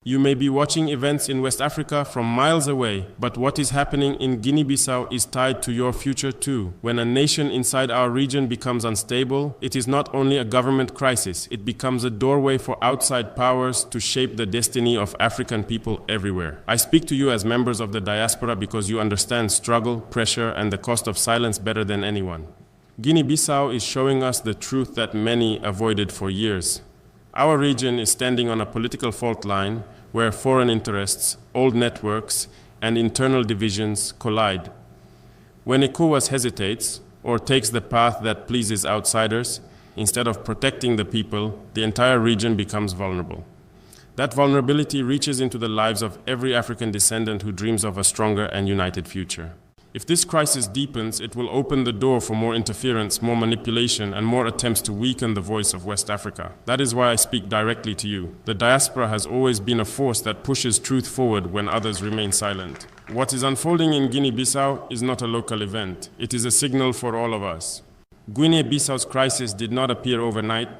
You may be watching events in West Africa from miles away, but what is happening in Guinea-Bissau is tied to your future too. When a nation inside our region becomes unstable, it is not only a government crisis, it becomes a doorway for outside powers to shape the destiny of African people everywhere. I speak to you as members of the diaspora because you understand struggle, pressure, and the cost of silence better than anyone. Guinea-Bissau is showing us the truth that many avoided for years. Our region is standing on a political fault line where foreign interests, old networks, and internal divisions collide. When ECOWAS hesitates or takes the path that pleases outsiders, instead of protecting the people, the entire region becomes vulnerable. That vulnerability reaches into the lives of every African descendant who dreams of a stronger and united future. If this crisis deepens, it will open the door for more interference, more manipulation, and more attempts to weaken the voice of West Africa. That is why I speak directly to you. The diaspora has always been a force that pushes truth forward when others remain silent. What is unfolding in Guinea-Bissau is not a local event. It is a signal for all of us. Guinea-Bissau's crisis did not appear overnight.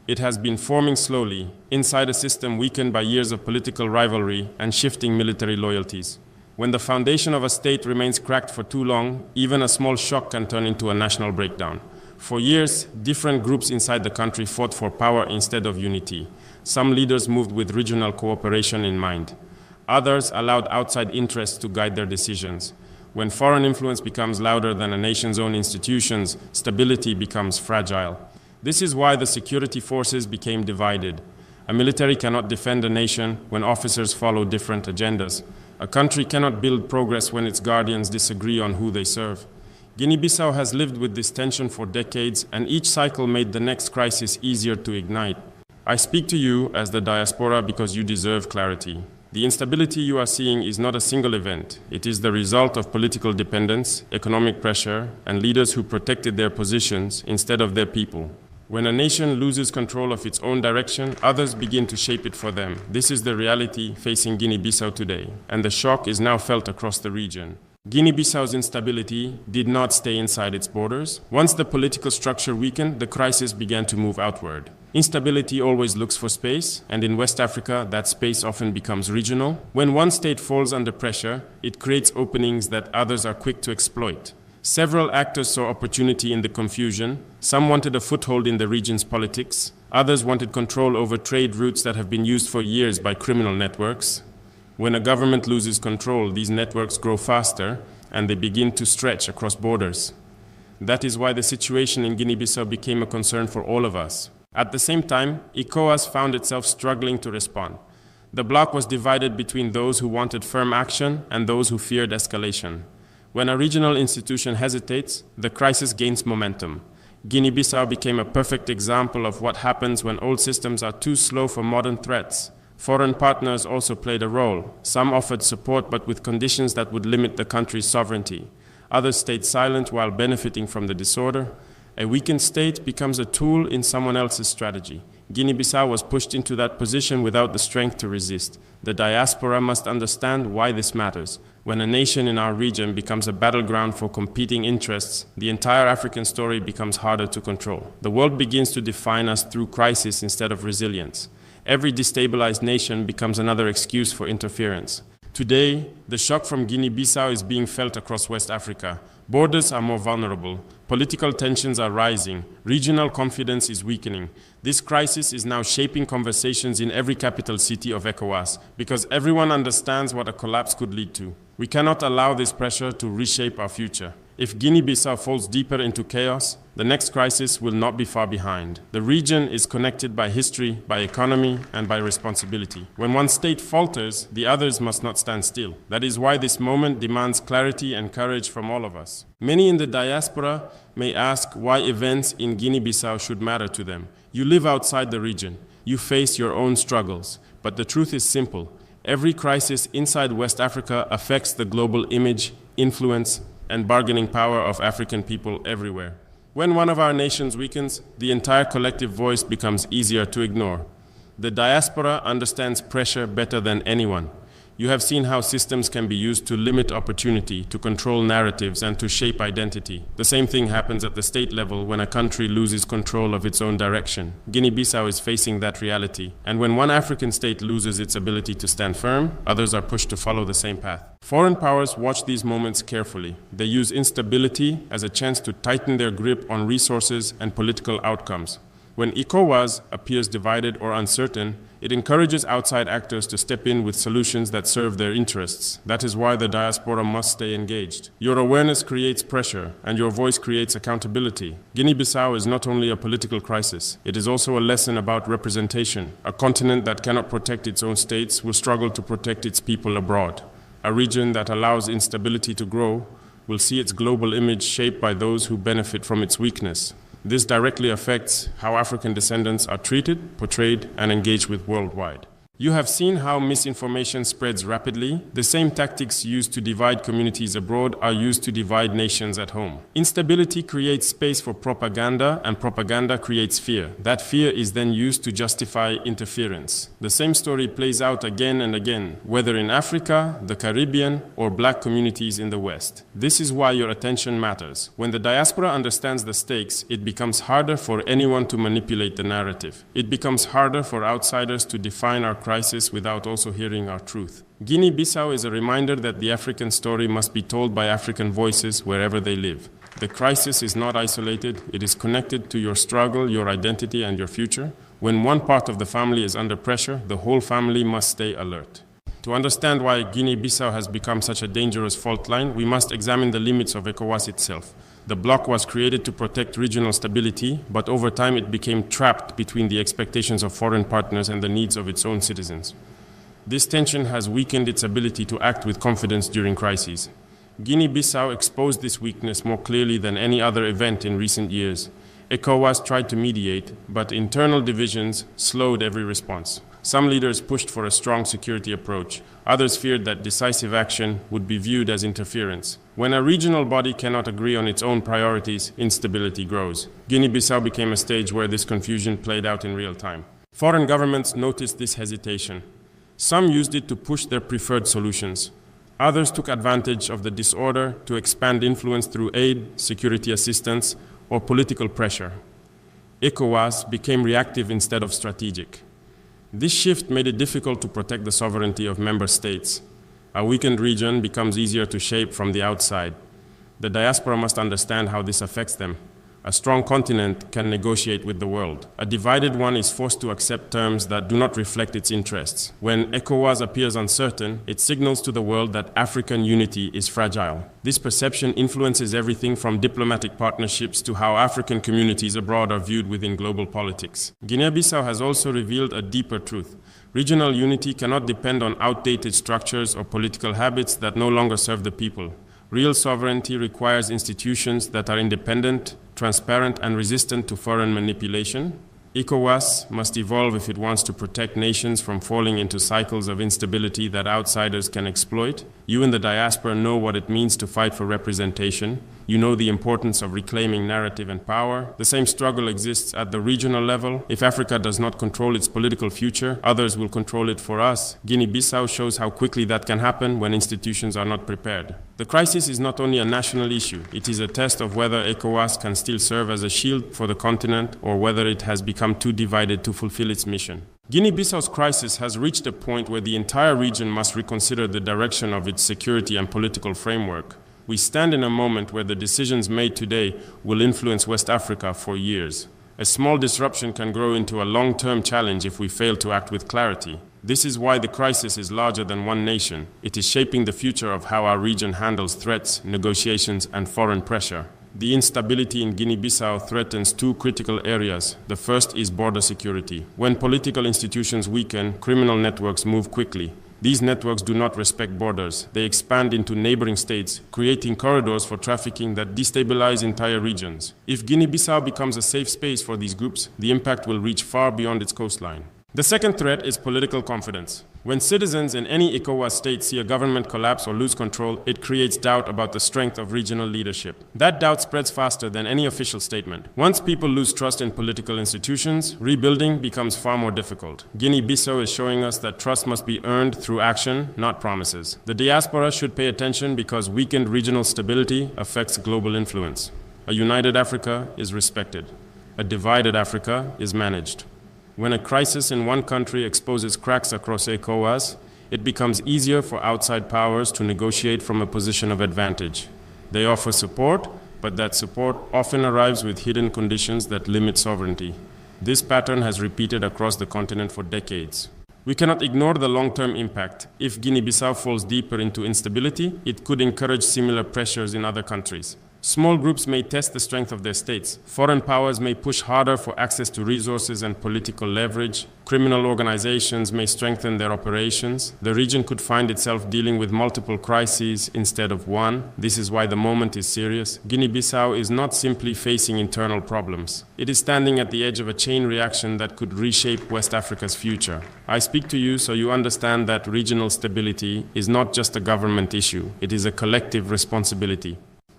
It has been forming slowly, inside a system weakened by years of political rivalry and shifting military loyalties. When the foundation of a state remains cracked for too long, even a small shock can turn into a national breakdown. For years, different groups inside the country fought for power instead of unity. Some leaders moved with regional cooperation in mind. Others allowed outside interests to guide their decisions. When foreign influence becomes louder than a nation's own institutions, stability becomes fragile. This is why the security forces became divided. A military cannot defend a nation when officers follow different agendas. A country cannot build progress when its guardians disagree on who they serve. Guinea-Bissau has lived with this tension for decades, and each cycle made the next crisis easier to ignite. I speak to you as the diaspora because you deserve clarity. The instability you are seeing is not a single event. It is the result of political dependence, economic pressure, and leaders who protected their positions instead of their people. When a nation loses control of its own direction, others begin to shape it for them. This is the reality facing Guinea-Bissau today, and the shock is now felt across the region. Guinea-Bissau's instability did not stay inside its borders. Once the political structure weakened, the crisis began to move outward. Instability always looks for space, and in West Africa, that space often becomes regional. When one state falls under pressure, it creates openings that others are quick to exploit. Several actors saw opportunity in the confusion. Some wanted a foothold in the region's politics. Others wanted control over trade routes that have been used for years by criminal networks. When a government loses control, these networks grow faster and they begin to stretch across borders. That is why the situation in Guinea-Bissau became a concern for all of us. At the same time, ECOWAS found itself struggling to respond. The bloc was divided between those who wanted firm action and those who feared escalation. When a regional institution hesitates, the crisis gains momentum. Guinea-Bissau became a perfect example of what happens when old systems are too slow for modern threats. Foreign partners also played a role. Some offered support but with conditions that would limit the country's sovereignty. Others stayed silent while benefiting from the disorder. A weakened state becomes a tool in someone else's strategy. Guinea-Bissau was pushed into that position without the strength to resist. The diaspora must understand why this matters. When a nation in our region becomes a battleground for competing interests, the entire African story becomes harder to control. The world begins to define us through crisis instead of resilience. Every destabilized nation becomes another excuse for interference. Today, the shock from Guinea-Bissau is being felt across West Africa. Borders are more vulnerable. Political tensions are rising. Regional confidence is weakening. This crisis is now shaping conversations in every capital city of ECOWAS because everyone understands what a collapse could lead to. We cannot allow this pressure to reshape our future. If Guinea-Bissau falls deeper into chaos, the next crisis will not be far behind. The region is connected by history, by economy, and by responsibility. When one state falters, the others must not stand still. That is why this moment demands clarity and courage from all of us. Many in the diaspora may ask why events in Guinea-Bissau should matter to them. You live outside the region. You face your own struggles. But the truth is simple. Every crisis inside West Africa affects the global image, influence, and bargaining power of African people everywhere. When one of our nations weakens, the entire collective voice becomes easier to ignore. The diaspora understands pressure better than anyone. You have seen how systems can be used to limit opportunity, to control narratives, and to shape identity. The same thing happens at the state level when a country loses control of its own direction. Guinea-Bissau is facing that reality, and when one African state loses its ability to stand firm, others are pushed to follow the same path. Foreign powers watch these moments carefully. They use instability as a chance to tighten their grip on resources and political outcomes. When ECOWAS appears divided or uncertain, it encourages outside actors to step in with solutions that serve their interests. That is why the diaspora must stay engaged. Your awareness creates pressure, and your voice creates accountability. Guinea-Bissau is not only a political crisis, it is also a lesson about representation. A continent that cannot protect its own states will struggle to protect its people abroad. A region that allows instability to grow will see its global image shaped by those who benefit from its weakness. This directly affects how African descendants are treated, portrayed, and engaged with worldwide. You have seen how misinformation spreads rapidly. The same tactics used to divide communities abroad are used to divide nations at home. Instability creates space for propaganda, and propaganda creates fear. That fear is then used to justify interference. The same story plays out again and again, whether in Africa, the Caribbean, or black communities in the West. This is why your attention matters. When the diaspora understands the stakes, it becomes harder for anyone to manipulate the narrative. It becomes harder for outsiders to define our crisis without also hearing our truth. Guinea-Bissau is a reminder that the African story must be told by African voices wherever they live. The crisis is not isolated, it is connected to your struggle, your identity, and your future. When one part of the family is under pressure, the whole family must stay alert. To understand why Guinea-Bissau has become such a dangerous fault line, we must examine the limits of ECOWAS itself. The bloc was created to protect regional stability, but over time it became trapped between the expectations of foreign partners and the needs of its own citizens. This tension has weakened its ability to act with confidence during crises. Guinea-Bissau exposed this weakness more clearly than any other event in recent years. ECOWAS tried to mediate, but internal divisions slowed every response. Some leaders pushed for a strong security approach. Others feared that decisive action would be viewed as interference. When a regional body cannot agree on its own priorities, instability grows. Guinea-Bissau became a stage where this confusion played out in real time. Foreign governments noticed this hesitation. Some used it to push their preferred solutions. Others took advantage of the disorder to expand influence through aid, security assistance, or political pressure. ECOWAS became reactive instead of strategic. This shift made it difficult to protect the sovereignty of member states. A weakened region becomes easier to shape from the outside. The diaspora must understand how this affects them. A strong continent can negotiate with the world. A divided one is forced to accept terms that do not reflect its interests. When ECOWAS appears uncertain, it signals to the world that African unity is fragile. This perception influences everything from diplomatic partnerships to how African communities abroad are viewed within global politics. Guinea-Bissau has also revealed a deeper truth. Regional unity cannot depend on outdated structures or political habits that no longer serve the people. Real sovereignty requires institutions that are independent, transparent, and resistant to foreign manipulation. ECOWAS must evolve if it wants to protect nations from falling into cycles of instability that outsiders can exploit. You in the diaspora know what it means to fight for representation. You know the importance of reclaiming narrative and power. The same struggle exists at the regional level. If Africa does not control its political future, others will control it for us. Guinea-Bissau shows how quickly that can happen when institutions are not prepared. The crisis is not only a national issue, it is a test of whether ECOWAS can still serve as a shield for the continent or whether it has become too divided to fulfill its mission. Guinea-Bissau's crisis has reached a point where the entire region must reconsider the direction of its security and political framework. We stand in a moment where the decisions made today will influence West Africa for years. A small disruption can grow into a long-term challenge if we fail to act with clarity. This is why the crisis is larger than one nation. It is shaping the future of how our region handles threats, negotiations, and foreign pressure. The instability in Guinea-Bissau threatens two critical areas. The first is border security. When political institutions weaken, criminal networks move quickly. These networks do not respect borders. They expand into neighboring states, creating corridors for trafficking that destabilize entire regions. If Guinea-Bissau becomes a safe space for these groups, the impact will reach far beyond its coastline. The second threat is political confidence. When citizens in any ECOWAS state see a government collapse or lose control, it creates doubt about the strength of regional leadership. That doubt spreads faster than any official statement. Once people lose trust in political institutions, rebuilding becomes far more difficult. Guinea-Bissau is showing us that trust must be earned through action, not promises. The diaspora should pay attention because weakened regional stability affects global influence. A united Africa is respected. A divided Africa is managed. When a crisis in one country exposes cracks across ECOWAS, it becomes easier for outside powers to negotiate from a position of advantage. They offer support, but that support often arrives with hidden conditions that limit sovereignty. This pattern has repeated across the continent for decades. We cannot ignore the long-term impact. If Guinea-Bissau falls deeper into instability, it could encourage similar pressures in other countries. Small groups may test the strength of their states. Foreign powers may push harder for access to resources and political leverage. Criminal organizations may strengthen their operations. The region could find itself dealing with multiple crises instead of one. This is why the moment is serious. Guinea-Bissau is not simply facing internal problems. It is standing at the edge of a chain reaction that could reshape West Africa's future. I speak to you so you understand that regional stability is not just a government issue. It is a collective responsibility.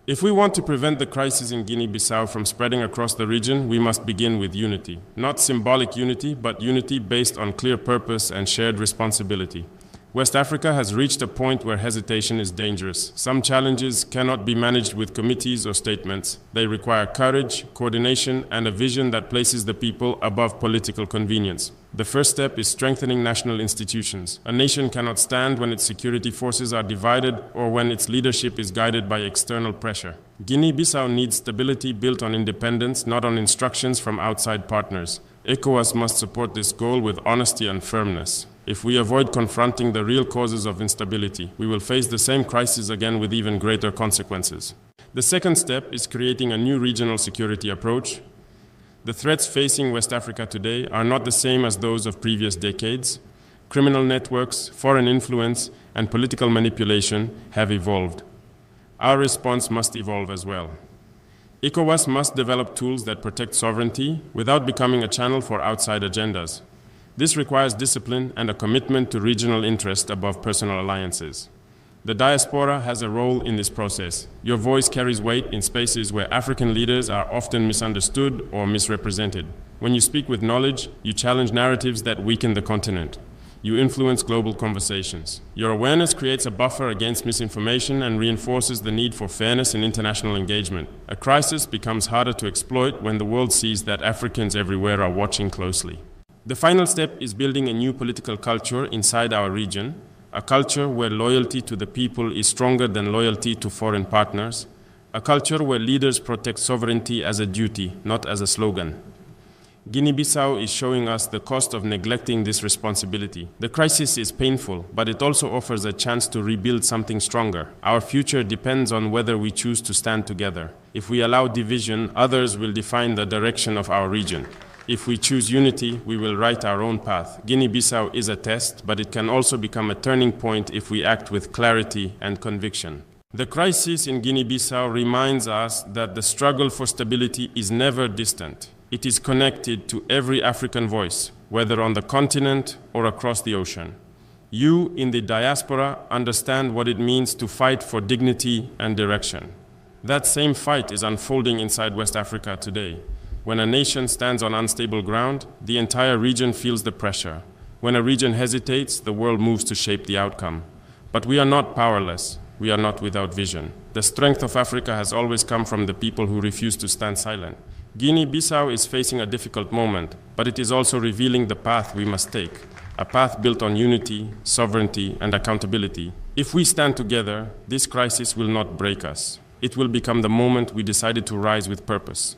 If we want to prevent the crisis in Guinea-Bissau from spreading across the region, we must begin with unity. Not symbolic unity, but unity based on clear purpose and shared responsibility. West Africa has reached a point where hesitation is dangerous. Some challenges cannot be managed with committees or statements. They require courage, coordination, and a vision that places the people above political convenience. The first step is strengthening national institutions. A nation cannot stand when its security forces are divided or when its leadership is guided by external pressure. Guinea-Bissau needs stability built on independence, not on instructions from outside partners. ECOWAS must support this goal with honesty and firmness. If we avoid confronting the real causes of instability, we will face the same crisis again with even greater consequences. The second step is creating a new regional security approach. The threats facing West Africa today are not the same as those of previous decades. Criminal networks, foreign influence, and political manipulation have evolved. Our response must evolve as well. ECOWAS must develop tools that protect sovereignty without becoming a channel for outside agendas. This requires discipline and a commitment to regional interest above personal alliances. The diaspora has a role in this process. Your voice carries weight in spaces where African leaders are often misunderstood or misrepresented. When you speak with knowledge, you challenge narratives that weaken the continent. You influence global conversations. Your awareness creates a buffer against misinformation and reinforces the need for fairness in international engagement. A crisis becomes harder to exploit when the world sees that Africans everywhere are watching closely. The final step is building a new political culture inside our region, a culture where loyalty to the people is stronger than loyalty to foreign partners, a culture where leaders protect sovereignty as a duty, not as a slogan. Guinea-Bissau is showing us the cost of neglecting this responsibility. The crisis is painful, but it also offers a chance to rebuild something stronger. Our future depends on whether we choose to stand together. If we allow division, others will define the direction of our region. If we choose unity, we will write our own path. Guinea-Bissau is a test, but it can also become a turning point if we act with clarity and conviction. The crisis in Guinea-Bissau reminds us that the struggle for stability is never distant. It is connected to every African voice, whether on the continent or across the ocean. You in the diaspora understand what it means to fight for dignity and direction. That same fight is unfolding inside West Africa today. When a nation stands on unstable ground, the entire region feels the pressure. When a region hesitates, the world moves to shape the outcome. But we are not powerless. We are not without vision. The strength of Africa has always come from the people who refuse to stand silent. Guinea-Bissau is facing a difficult moment, but it is also revealing the path we must take, a path built on unity, sovereignty, and accountability. If we stand together, this crisis will not break us. It will become the moment we decided to rise with purpose.